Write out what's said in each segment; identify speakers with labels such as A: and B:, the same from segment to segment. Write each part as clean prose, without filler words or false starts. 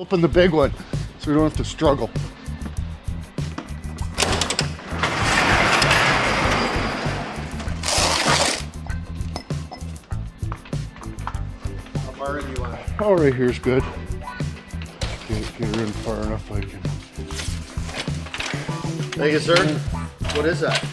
A: Open the big one so we don't have to struggle.
B: How far in do you want?
A: Oh, right here's good. Get her in far enough I can.
B: Thank you, sir. What is that?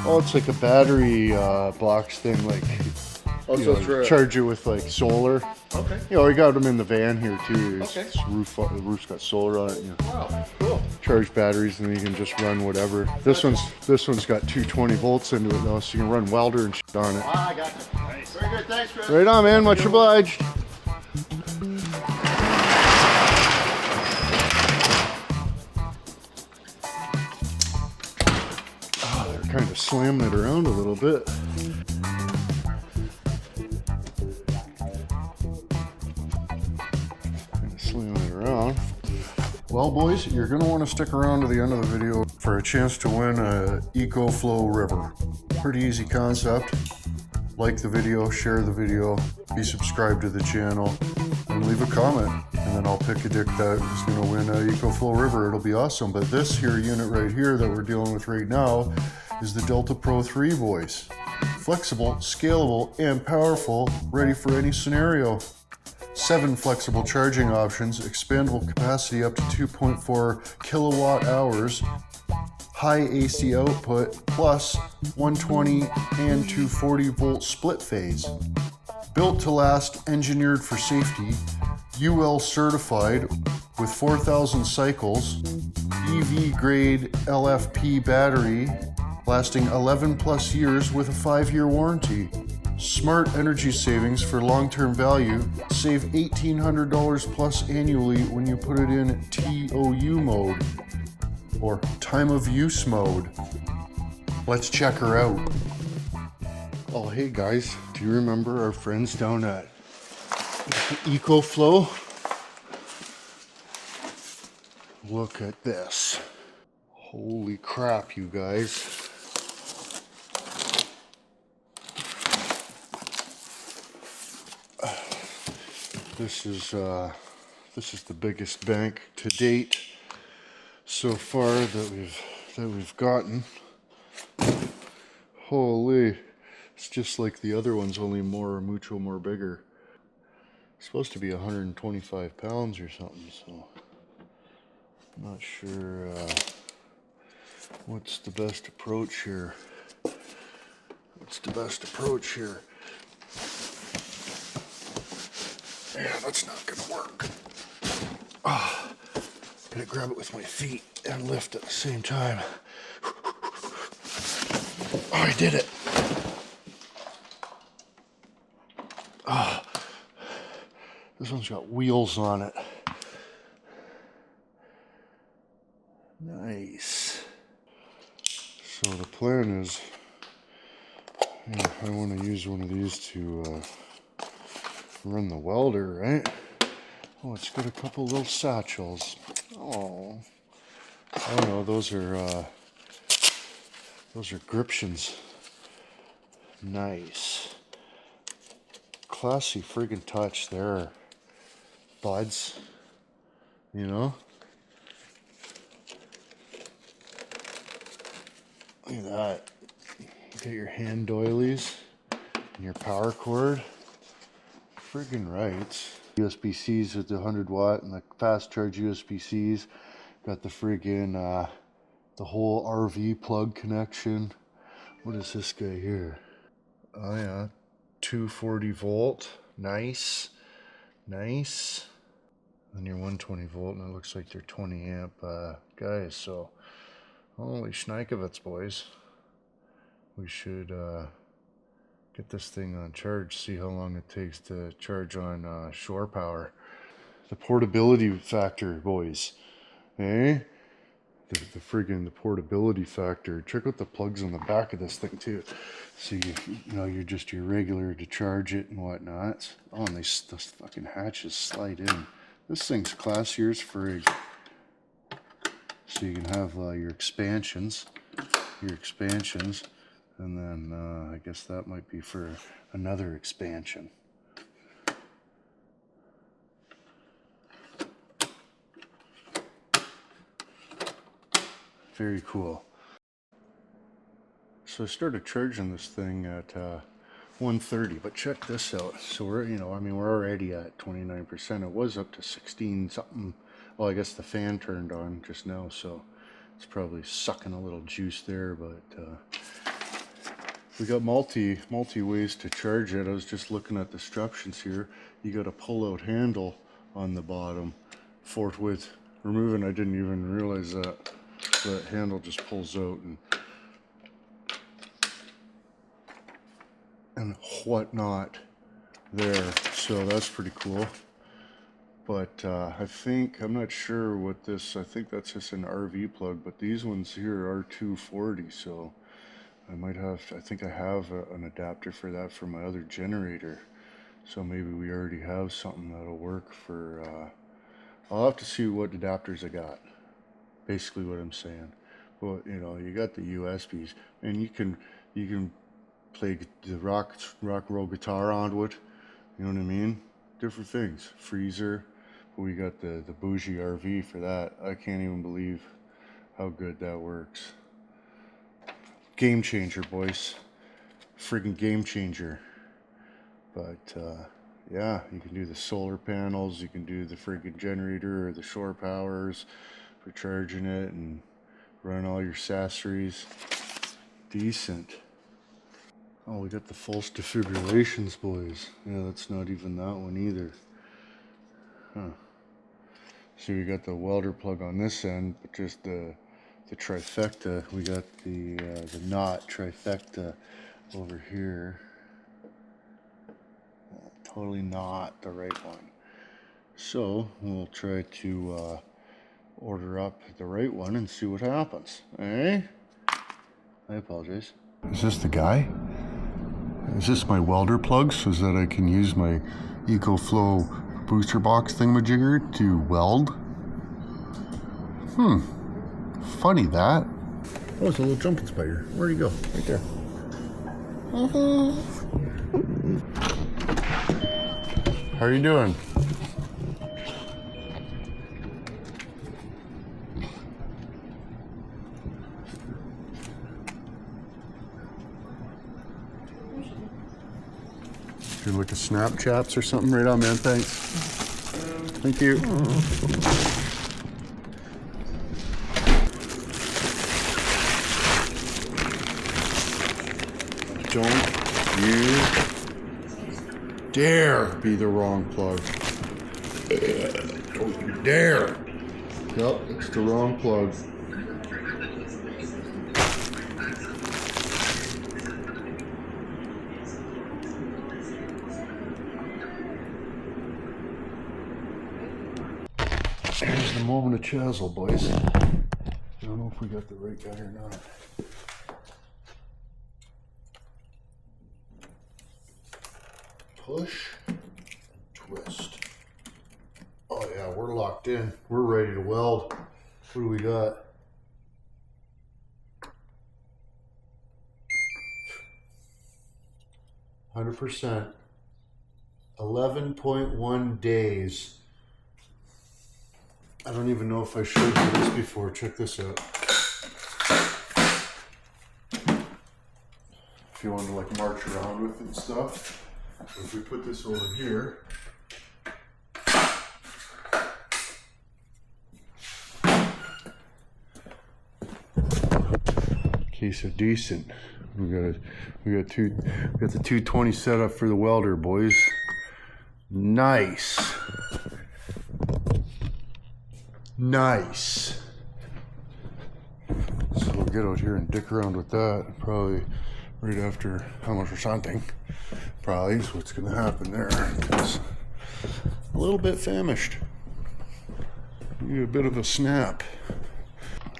A: Oh, it's like a battery box thing, like charge it with like solar.
B: Okay.
A: You know, we got them in the van here too.
B: Okay.
A: The roof's got solar on it. You know.
B: Wow, cool.
A: Charge batteries and then you can just run whatever. This one's got 220 volts into it though, so you can run welder and shit on it.
B: Ah, I got you. Nice. Very good. Thanks, Chris.
A: Right on, man. Much obliged. Oh, they're kind of slamming it around a little bit. Slamming it around. Well, boys, you're going to want to stick around to the end of the video for a chance to win a ecoflow river. Pretty easy concept. Like the video, share the video, be subscribed to the channel, and leave a comment. And then I'll pick a dick that is going to win a ecoflow river. It'll be awesome. But this here unit right here that we're dealing with right now is the Delta Pro 3, boys. Flexible, scalable, and powerful, ready for any scenario. 7 flexible charging options, expandable capacity up to 2.4 kilowatt hours, high AC output, plus 120 and 240 volt split phase. Built to last, engineered for safety, UL certified with 4,000 cycles, EV grade LFP battery, lasting 11 plus years with a 5-year warranty. Smart energy savings for long-term value. Save $1,800 plus annually when you put it in TOU mode, or time of use mode. Let's check her out. Oh, hey guys, do you remember our friends down at ecoflow? Look at this. Holy crap, you guys. This is the biggest bank to date so far that we've gotten. Holy, it's just like the other ones, only mucho more bigger. It's supposed to be 125 pounds or something, so I'm not sure what's the best approach here. Yeah, that's not gonna work. Oh, gotta grab it with my feet and lift at the same time. Oh, I did it. Oh, this one's got wheels on it. Nice. So the plan is, I want to use one of these to run the welder, right? Oh, it's got a couple little satchels. Oh no, those are griptions. Nice, classy friggin' touch there, buds. You know, look at that. You got your hand doilies and your power cord. Friggin' right. USB-Cs with the 100 watt and the fast charge USB-Cs. Got the friggin' the whole RV plug connection. What is this guy here? Oh yeah, 240 volt. Nice. Nice. And your 120 volt, and it looks like they're 20 amp guys. So holy schnikovitz, boys. We should get this thing on charge, see how long it takes to charge on shore power. The portability factor, boys. Eh? The portability factor. Check out the plugs on the back of this thing too. So you're just your regular to charge it and whatnot. Oh, and those fucking hatches slide in. This thing's classier as frig. So you can have your expansions. And then I guess that might be for another expansion. Very cool. So I started charging this thing at 130, but check this out. So we're, you know, I mean, we're already at 29%. It was up to 16 something. Well, I guess the fan turned on just now, so it's probably sucking a little juice there, but we got multi ways to charge it. I was just looking at the instructions here. You got a pull-out handle on the bottom. Forthwith removing, I didn't even realize that. That handle just pulls out and whatnot there. So that's pretty cool. But I think, I'm not sure what this, I think that's just an RV plug, but these ones here are 240, so I might have, I think I have an adapter for that for my other generator. So maybe we already have something that'll work for, I'll have to see what adapters I got. Basically what I'm saying. Well, you know, you got the USBs, and you can play the rock roll guitar onto it. You know what I mean? Different things. Freezer. But we got the bougie RV for that. I can't even believe how good that works. Game changer, boys. Friggin' game changer. But yeah, you can do the solar panels, you can do the friggin' generator or the shore powers for charging it and run all your accessories. Decent. Oh, we got the false defibrillations, boys. Yeah, that's not even that one either. Huh. So we got the welder plug on this end, but just the trifecta. We got the knot trifecta over here. Totally not the right one. So we'll try to order up the right one and see what happens. Eh? I apologize. Is this the guy? Is this my welder plug so that I can use my ecoflow booster box thingamajigger to weld? Funny that. Oh, it's a little jumping spider. Where'd he go? Right there. How are you doing? Do like a Snapchats or something? Right on, man. Thanks. Thank you. Don't you dare be the wrong plug. Don't you dare. Yep, it's the wrong plug. Here's the moment of Chazzle, boys. I don't know if we got the right guy or not. Push, twist. Oh yeah, we're locked in. We're ready to weld. What do we got? %. 11.1 days. I don't even know if I showed you this before. Check this out. If you want to like march around with it and stuff. If we put this over here, okay, so decent. We got the 220 set up for the welder, boys. Nice. Nice. So we'll get out here and dick around with that probably right after hummus or something. Probably is what's gonna happen there. It's a little bit famished. Need a bit of a snap.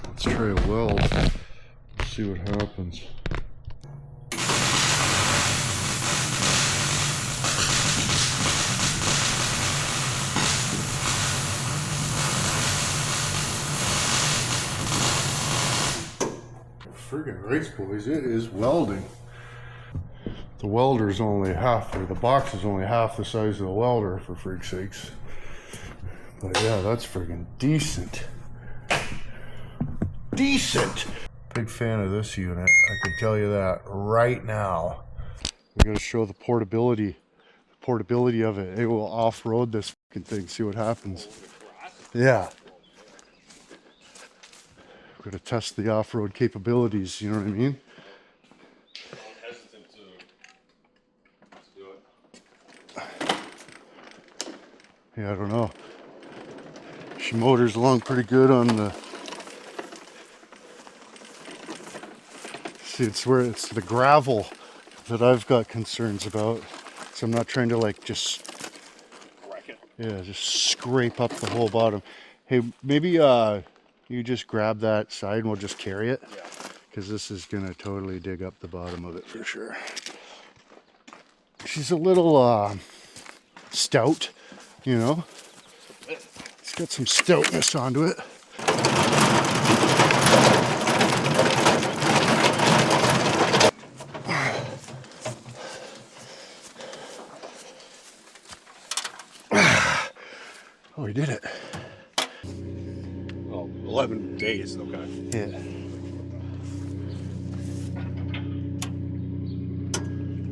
A: Let's try a weld. See what happens. Friggin' race, boys, it is welding. The welder's only half, or the box is only half the size of the welder, for freak's sakes. But yeah, that's friggin' decent. decent. Big fan of this unit, I can tell you that right now. We gotta show the portability of it. It will off-road this fucking thing, see what happens. Yeah. We're gonna test the off-road capabilities, you know what I mean? Yeah, I don't know. She motors along pretty good on the... See, it's where it's the gravel that I've got concerns about. So I'm not trying to like just... Yeah, just scrape up the whole bottom. Hey, maybe you just grab that side and we'll just carry it. Yeah. Because this is gonna totally dig up the bottom of it for sure. She's a little stout, you know. It's got some stoutness onto it. Oh, we did it.
C: Oh, 11 days, okay.
A: Yeah.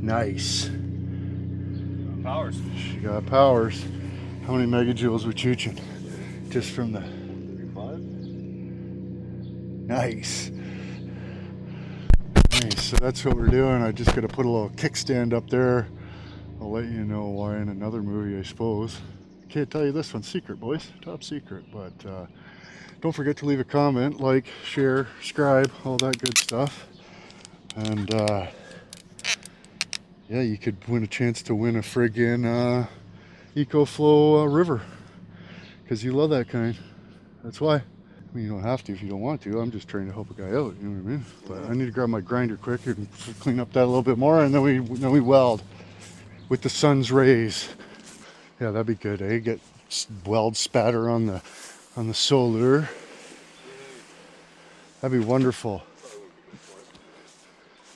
A: Nice.
C: Powers.
A: She got powers. How many megajoules we chooching? Just from the...
C: 5?
A: Nice. Nice, so that's what we're doing. I just gotta put a little kickstand up there. I'll let you know why in another movie, I suppose. Can't tell you this one's secret, boys. Top secret. But don't forget to leave a comment, like, share, subscribe, all that good stuff. And yeah, you could win a chance to win a friggin' ecoflow river. Because you love that kind. That's why. I mean, you don't have to if you don't want to. I'm just trying to help a guy out, you know what I mean? But I need to grab my grinder quick and clean up that a little bit more, and then we weld with the sun's rays. Yeah, that'd be good, eh? Get weld spatter on the solar. That'd be wonderful.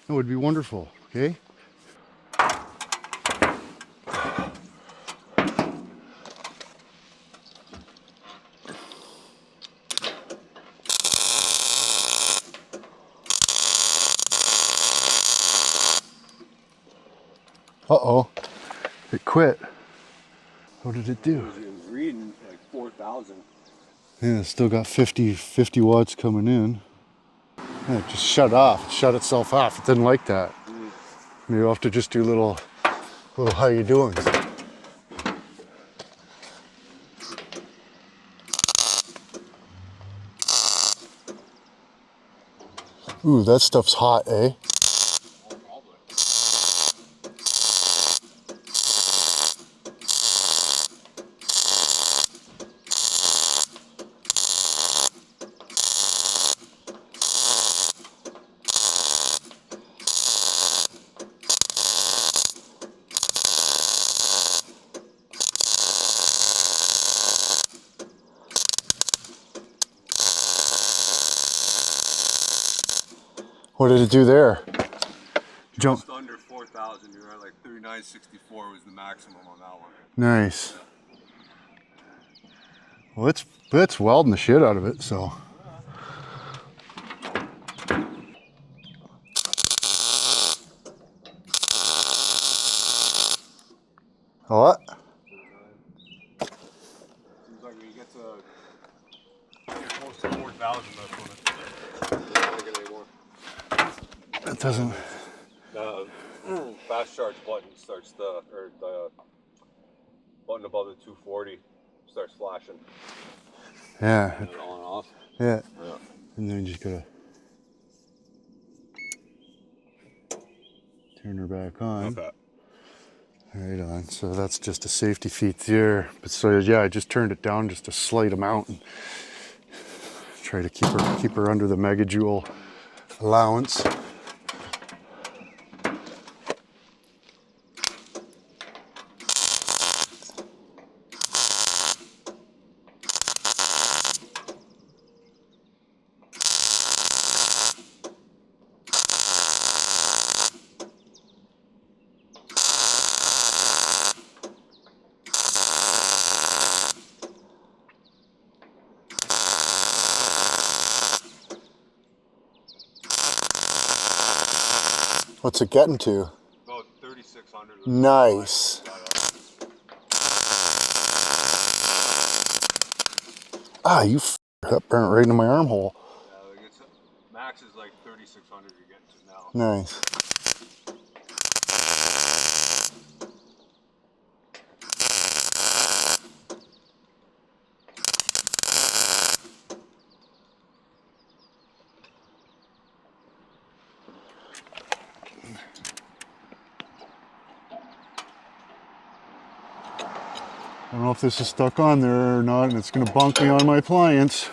A: That would be wonderful, okay? Uh-oh, it quit. What did it do?
C: It was reading like 4,000.
A: Yeah, it's still got 50 watts coming in. Yeah, it just shut off. It shut itself off. It didn't like that. Maybe I'll have to just do little how you doing? Ooh, that stuff's hot, eh? What did it do there? Jump.
C: Just under 4,000. You're at like 3964 was the maximum on that one.
A: Nice. Well, it's welding the shit out of it, so. What?
C: Seems like when you get close to 4,000, that's when it's not taking anymore.
A: It doesn't.
C: The fast charge button starts the button above the 240 starts flashing.
A: Yeah.
C: And on and off.
A: Yeah.
C: Yeah.
A: And then you just gotta turn her back on.
C: Okay.
A: Right on. So that's just a safety feat there. But so yeah, I just turned it down just a slight amount and try to keep her under the megajoule allowance. What's it getting to?
C: About 3,600.
A: Nice. Ah, you that burnt right into my armhole.
C: Yeah, like it's, max is like 3,600 you're getting to now.
A: Nice. I don't know if this is stuck on there or not, and it's going to bunk me on my pliants.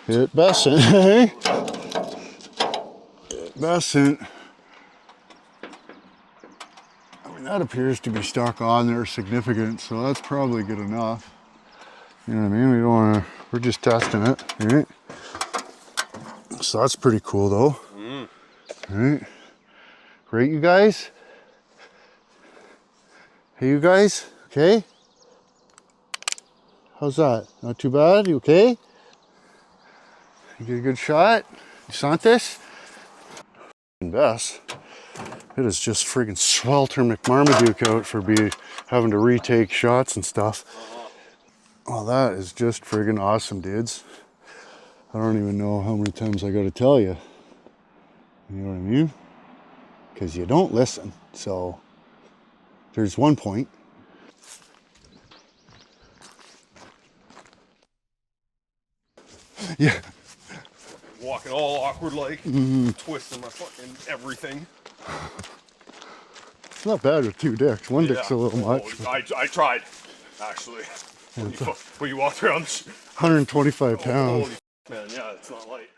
A: It bestn't, hey? It bestn't. I mean, that appears to be stuck on there significant, so that's probably good enough. You know what I mean? We don't want to, we're just testing it, right? So that's pretty cool though. Right? Great, you guys? Hey, you guys? Okay? How's that? Not too bad? You okay? You get a good shot? You sant this? Best. It is just friggin' swelter McMarmaduke out for having to retake shots and stuff. Oh, that is just friggin' awesome, dudes. I don't even know how many times I gotta tell you. You know what I mean? Because you don't listen. So, there's one point. Yeah.
C: Walking all awkward like, twisting my fucking everything.
A: It's not bad with two dicks. One dick's a little much.
C: I tried, actually. When you walked around
A: 125 pounds.
C: Holy man, yeah, it's not light.